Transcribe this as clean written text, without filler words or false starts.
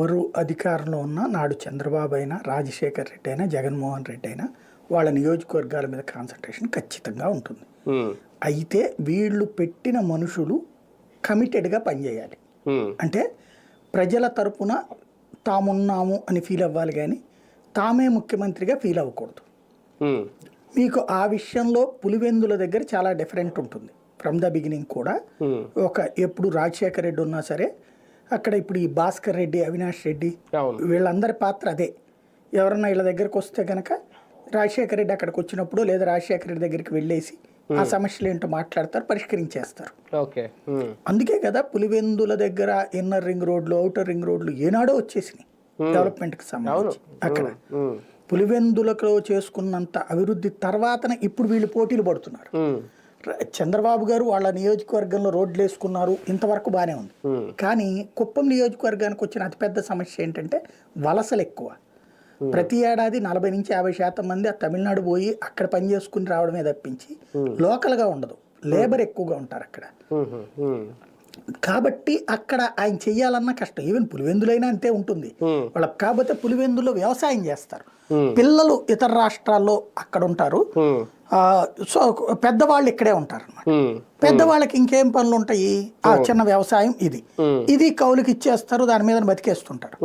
ఎవరు అధికారంలో ఉన్నా నాడు చంద్రబాబు అయినా రాజశేఖర్ రెడ్డి అయినా జగన్మోహన్ రెడ్డి అయినా వాళ్ళ నియోజకవర్గాల మీద కాన్సన్ట్రేషన్ ఖచ్చితంగా ఉంటుంది. అయితే వీళ్ళు పెట్టిన మనుషులు కమిటెడ్గా పనిచేయాలి. అంటే ప్రజల తరపున తామున్నాము అని ఫీల్ అవ్వాలి, కానీ తామే ముఖ్యమంత్రిగా ఫీల్ అవ్వకూడదు. మీకు ఆ విషయంలో పులివెందుల దగ్గర చాలా డిఫరెంట్ ఉంటుంది. ఫ్రమ్ ద బిగినింగ్ కూడా ఎప్పుడు రాజశేఖర్ రెడ్డి ఉన్నా సరే అక్కడ ఇప్పుడు ఈ భాస్కర్ రెడ్డి, అవినాష్ రెడ్డి వీళ్ళందరి పాత్ర అదే. ఎవరన్నా వీళ్ళ దగ్గరకు వస్తే కనుక రాజశేఖర రెడ్డి అక్కడికి వచ్చినప్పుడు లేదా రాజశేఖర రెడ్డి దగ్గరికి వెళ్ళేసి ఆ సమస్యలు ఏంటో మాట్లాడతారు, పరిష్కరించేస్తారు. అందుకే కదా పులివెందుల దగ్గర ఇన్నర్ రింగ్ రోడ్లు, ఔటర్ రింగ్ రోడ్లు ఏనాడో వచ్చేసినాయి డెవలప్మెంట్కి సంబంధించి. అక్కడ పులివెందులలో చేసుకున్నంత అభివృద్ధి తర్వాతనే ఇప్పుడు వీళ్ళు పోటీలు పడుతున్నారు. చంద్రబాబు గారు వాళ్ళ నియోజకవర్గంలో రోడ్లు వేసుకున్నారు, ఇంతవరకు బాగానే ఉంది. కానీ కుప్పం నియోజకవర్గానికి వచ్చిన అతిపెద్ద సమస్య ఏంటంటే వలసలు ఎక్కువ. ప్రతి ఏడాది 40 నుంచి 50% మంది ఆ తమిళనాడు పోయి అక్కడ పని చేసుకుని రావడమే తప్పించి లోకల్గా ఉండదు, లేబర్ ఎక్కువగా ఉంటారు అక్కడ. కాబట్టి అక్కడ ఆయన చెయ్యాలన్నా కష్టం. ఈవెన్ పులివెందులైనా అంతే ఉంటుంది వాళ్ళకి. కాకపోతే పులివెందులో వ్యవసాయం చేస్తారు, పిల్లలు ఇతర రాష్ట్రాల్లో అక్కడ ఉంటారు. సో పెద్దవాళ్ళు ఇక్కడే ఉంటారు అన్నమాట. పెద్దవాళ్ళకి ఇంకేం పనులు ఉంటాయి, ఆ చిన్న వ్యవసాయం ఇది కౌలుకి ఇచ్చేస్తారు, దాని మీద బతికేస్తుంటారు.